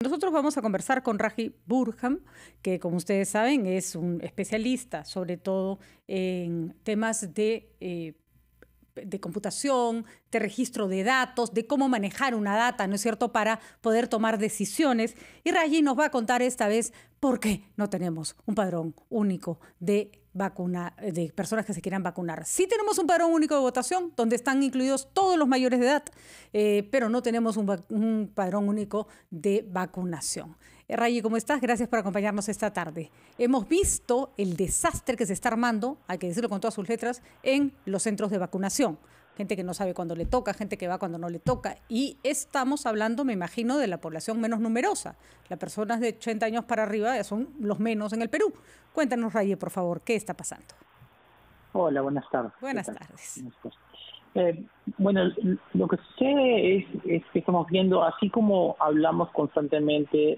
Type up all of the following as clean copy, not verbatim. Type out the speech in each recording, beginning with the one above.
Nosotros vamos a conversar con Raji Burham, que como ustedes saben es un especialista sobre todo en temas de computación, de registro de datos, de cómo manejar una data, ¿no es cierto?, para poder tomar decisiones. Y Raji nos va a contar esta vez por qué no tenemos un padrón único de personas que se quieran vacunar. Sí tenemos un padrón único de votación donde están incluidos todos los mayores de edad, pero no tenemos un padrón único de vacunación. Raji, ¿cómo estás? Gracias por acompañarnos esta tarde. Hemos visto el desastre que se está armando, hay que decirlo con todas sus letras, en los centros de vacunación. Gente que no sabe cuándo le toca, gente que va cuando no le toca. Y estamos hablando, me imagino, de la población menos numerosa. Las personas de 80 años para arriba son los menos en el Perú. Cuéntanos, Rayi, por favor, ¿qué está pasando? Hola, buenas tardes. Buenas tardes. Bueno, lo que sucede es que estamos viendo, así como hablamos constantemente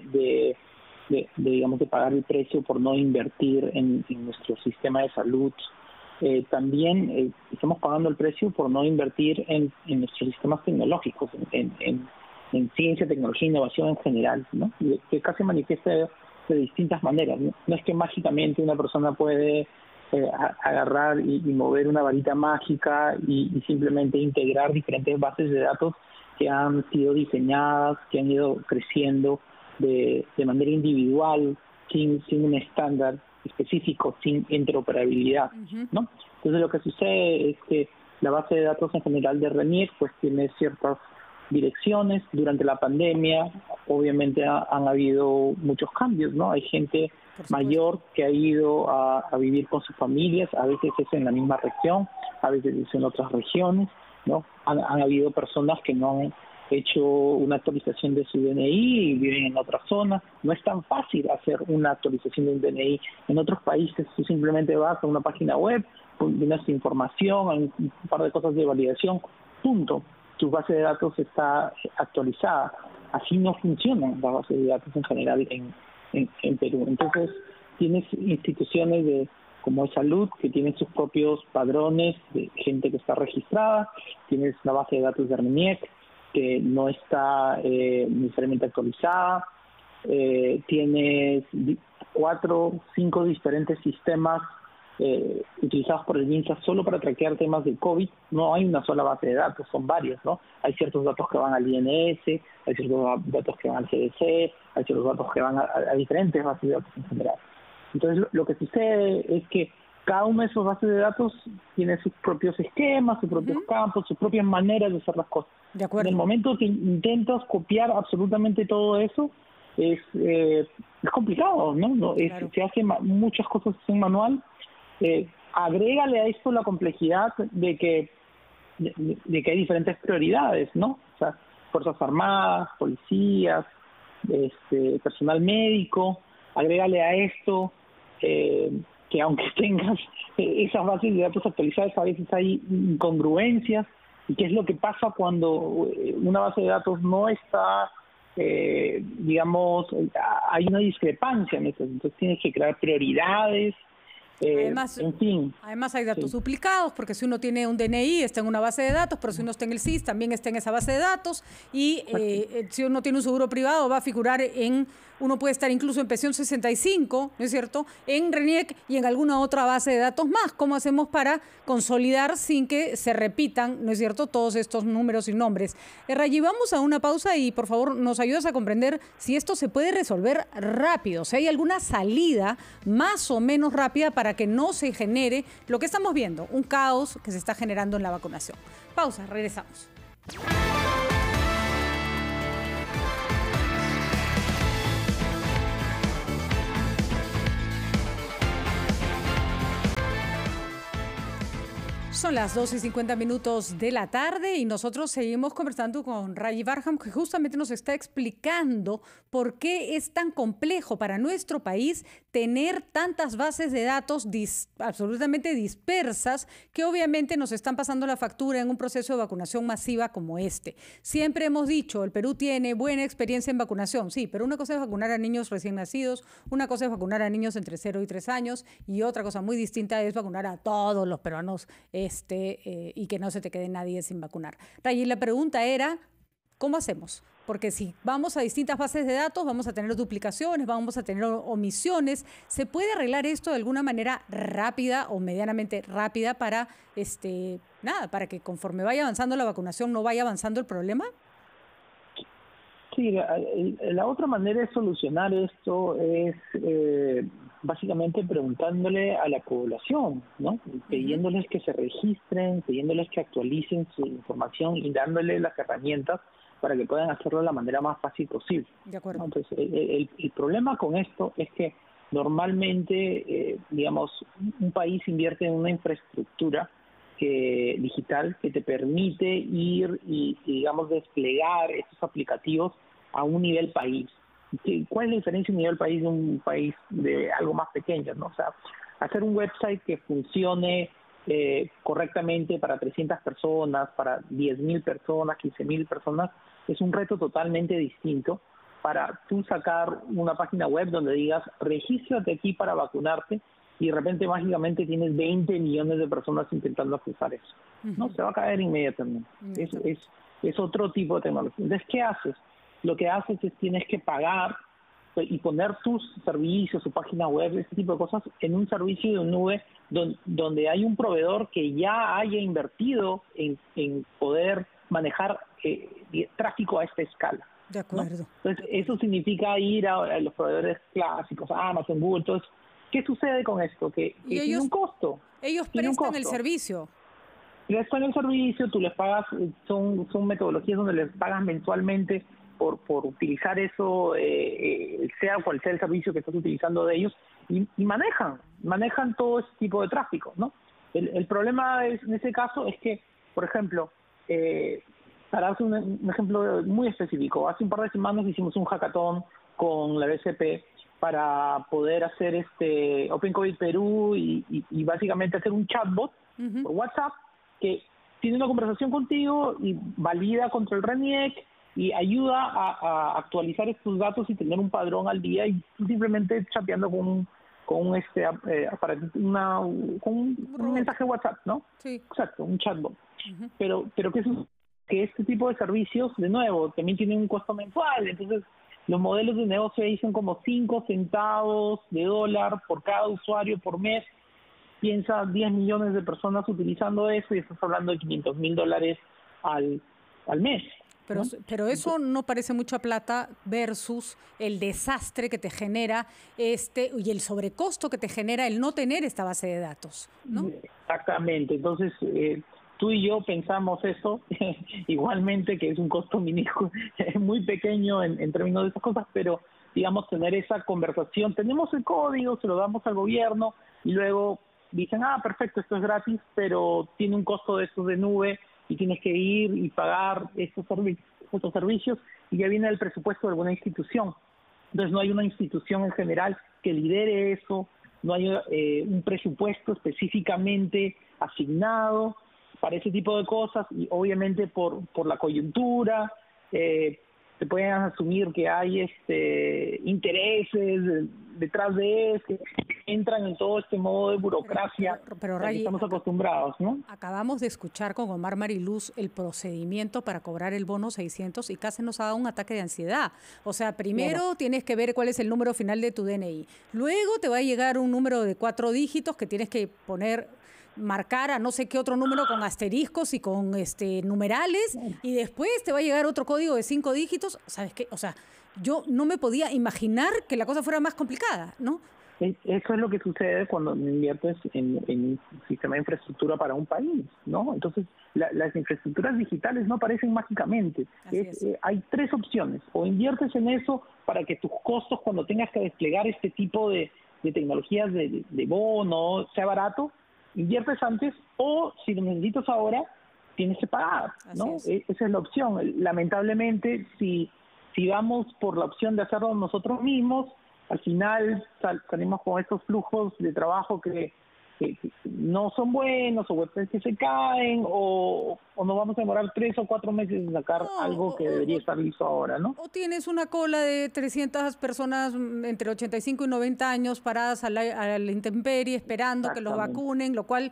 digamos, de pagar el precio por no invertir en nuestro sistema de salud, también estamos pagando el precio por no invertir en nuestros sistemas tecnológicos, en ciencia, tecnología e innovación en general, ¿no? Que casi manifiesta de distintas maneras, ¿no? No es que mágicamente una persona puede agarrar y mover una varita mágica y simplemente integrar diferentes bases de datos que han sido diseñadas, que han ido creciendo de manera individual, sin un estándar específico, sin interoperabilidad, ¿no? Entonces lo que sucede es que la base de datos en general de RENIEC pues tiene ciertas direcciones. Durante la pandemia obviamente han habido muchos cambios, ¿no? Hay gente mayor que ha ido a vivir con sus familias, a veces es en la misma región, a veces es en otras regiones, ¿no? Han habido personas que no han hecho una actualización de su DNI y viven en otra zona. No es tan fácil hacer una actualización de un DNI. En otros países tú simplemente vas a una página web, tienes información, hay un par de cosas de validación, punto. Tu base de datos está actualizada. Así no funcionan las bases de datos en general en Perú. Entonces tienes instituciones como de salud que tienen sus propios padrones de gente que está registrada, tienes la base de datos de RENIEC que no está necesariamente actualizada, tienes 4 o 5 diferentes sistemas utilizados por el MINSA solo para traquear temas del COVID. No hay una sola base de datos, son varios, ¿no? Hay ciertos datos que van al INS, hay ciertos datos que van al CDC, hay ciertos datos que van a diferentes bases de datos en general. Entonces lo que sucede es que cada una de esas bases de datos tiene sus propios esquemas, sus propios campos, sus propias maneras de hacer las cosas. De acuerdo. En el momento que intentas copiar absolutamente todo eso, es complicado, ¿no? Claro. Se hacen muchas cosas en manual. Agrégale a esto la complejidad de que hay diferentes prioridades, ¿no? O sea, Fuerzas Armadas, policías, personal médico. Agrégale a esto que aunque tengas esas bases de datos actualizadas, a veces hay incongruencias. ¿Y qué es lo que pasa cuando una base de datos no está, digamos, hay una discrepancia en eso? Entonces tienes que crear prioridades. En fin. Además hay datos duplicados, porque si uno tiene un DNI está en una base de datos, pero si uno está en el SIS también está en esa base de datos, y si uno tiene un seguro privado va a figurar uno puede estar incluso en pensión 65, ¿no es cierto?, en RENIEC y en alguna otra base de datos más. ¿Cómo hacemos para consolidar sin que se repitan, ¿no es cierto?, todos estos números y nombres? Rayi, vamos a una pausa y por favor nos ayudas a comprender si esto se puede resolver rápido, si hay alguna salida más o menos rápida para que no se genere lo que estamos viendo, un caos que se está generando en la vacunación. Pausa, regresamos. Son las 2:50 de la tarde y nosotros seguimos conversando con Rayi Burham, que justamente nos está explicando por qué es tan complejo para nuestro país tener tantas bases de datos absolutamente dispersas que obviamente nos están pasando la factura en un proceso de vacunación masiva como este. Siempre hemos dicho, el Perú tiene buena experiencia en vacunación, sí, pero una cosa es vacunar a niños recién nacidos, una cosa es vacunar a niños entre 0 y 3 años y otra cosa muy distinta es vacunar a todos los peruanos y que no se te quede nadie sin vacunar. Rayi, la pregunta era, ¿cómo hacemos porque si vamos a distintas bases de datos, vamos a tener duplicaciones, vamos a tener omisiones. ¿Se puede arreglar esto de alguna manera rápida o medianamente rápida para, para que conforme vaya avanzando la vacunación no vaya avanzando el problema? Sí, la otra manera de solucionar esto es básicamente preguntándole a la población, ¿no? Pidiéndoles que se registren, pidiéndoles que actualicen su información y dándoles las herramientas para que puedan hacerlo de la manera más fácil posible. De acuerdo. Entonces, el problema con esto es que normalmente, un país invierte en una infraestructura digital que te permite ir y, digamos, desplegar estos aplicativos a un nivel país. ¿Cuál es la diferencia de un nivel país de un país de algo más pequeño, ¿no? O sea, hacer un website que funcione correctamente para 300 personas, para 10.000 personas, 15.000 personas, es un reto totalmente distinto para tú sacar una página web donde digas, regístrate aquí para vacunarte, y de repente mágicamente tienes 20 millones de personas intentando accesar eso. No, se va a caer inmediatamente. Es otro tipo de tecnología. Entonces, ¿qué haces? Lo que haces es tienes que pagar y poner tus servicios, su página web, ese tipo de cosas, en un servicio de nube donde hay un proveedor que ya haya invertido en poder manejar tráfico a esta escala. De acuerdo. ¿No? Entonces, eso significa ir a los proveedores clásicos, Amazon, Google. Entonces, ¿qué sucede con esto? Que tiene un costo. Ellos prestan el servicio. Prestan el servicio, tú les pagas, son metodologías donde les pagas mensualmente por utilizar eso, sea cual sea el servicio que estás utilizando de ellos, y manejan todo ese tipo de tráfico, ¿no? El problema en ese caso es que, por ejemplo, para hacer un ejemplo muy específico, hace un par de semanas hicimos un hackathon con la BCP para poder hacer Open COVID Perú y básicamente hacer un chatbot por WhatsApp que tiene una conversación contigo y valida contra el RENIEC y ayuda a actualizar estos datos y tener un padrón al día, y simplemente chateando con un mensaje WhatsApp, ¿no? Sí. Exacto, un chatbot. Pero que este tipo de servicios, de nuevo, también tienen un costo mensual. Entonces, los modelos de negocio ahí son como 5 centavos de dólar por cada usuario por mes. Piensa 10 millones de personas utilizando eso y estás hablando de $500,000 al mes. Pero eso no parece mucha plata versus el desastre que te genera y el sobrecosto que te genera el no tener esta base de datos, ¿no? Exactamente. Entonces, tú y yo pensamos eso igualmente, que es un costo muy pequeño en términos de esas cosas, pero digamos tener esa conversación. Tenemos el código, se lo damos al gobierno y luego dicen, perfecto, esto es gratis, pero tiene un costo de estos de nube y tienes que ir y pagar estos servicios, y ya viene el presupuesto de alguna institución. Entonces no hay una institución en general que lidere eso, no hay un presupuesto específicamente asignado para ese tipo de cosas, y obviamente por la coyuntura se pueden asumir que hay intereses detrás de eso, que entran en todo este modo de burocracia pero que estamos acostumbrados, ¿no? Acabamos de escuchar con Omar Mariluz el procedimiento para cobrar el bono 600 y casi nos ha dado un ataque de ansiedad. O sea, primero tienes que ver cuál es el número final de tu DNI. Luego te va a llegar un número de 4 dígitos que tienes que marcar a no sé qué otro número con asteriscos y con numerales, y después te va a llegar otro código de 5 dígitos. ¿Sabes qué? O sea, yo no me podía imaginar que la cosa fuera más complicada, ¿no? Eso es lo que sucede cuando inviertes en un sistema de infraestructura para un país, ¿no? Entonces, las infraestructuras digitales no aparecen mágicamente. Hay 3 opciones. O inviertes en eso para que tus costos, cuando tengas que desplegar este tipo de tecnologías de bono, sea barato, inviertes antes, o si lo necesitas ahora, tienes que pagar, ¿no? Esa es la opción. Lamentablemente, si vamos por la opción de hacerlo nosotros mismos, al final salimos con estos flujos de trabajo que que no son buenos, o websites que se caen, o nos vamos a demorar 3 o 4 meses en sacar algo que debería estar listo ahora, ¿no? O tienes una cola de 300 personas entre 85 y 90 años paradas a la intemperie esperando que los vacunen, lo cual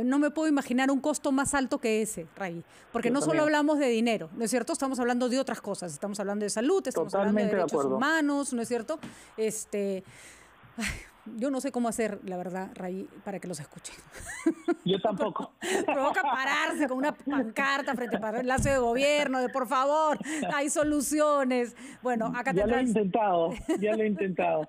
no me puedo imaginar un costo más alto que ese, Ray. Porque no solo hablamos de dinero, ¿no es cierto? Estamos hablando de otras cosas. Estamos hablando de salud, estamos hablando de derechos humanos, ¿no es cierto? Yo no sé cómo hacer, la verdad, Ray, para que los escuchen. Yo tampoco. Provoca pararse con una pancarta frente al Palacio de Gobierno de por favor, hay soluciones. Bueno, acá ya lo he intentado.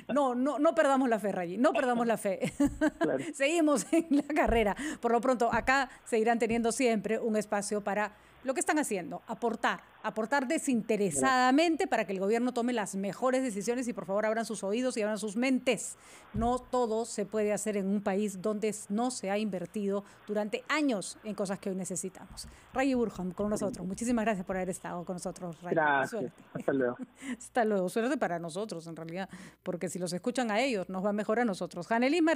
No perdamos la fe, Ray, no perdamos la fe. Claro. Seguimos en la carrera. Por lo pronto, acá seguirán teniendo siempre un espacio para lo que están haciendo, aportar desinteresadamente para que el gobierno tome las mejores decisiones y por favor abran sus oídos y abran sus mentes. No todo se puede hacer en un país donde no se ha invertido durante años en cosas que hoy necesitamos. Ray Burham con nosotros. Muchísimas gracias por haber estado con nosotros, Ray. Gracias. Suerte. Hasta luego. Hasta luego. Suerte para nosotros, en realidad, porque si los escuchan a ellos, nos va mejor a nosotros. Janelis Martínez.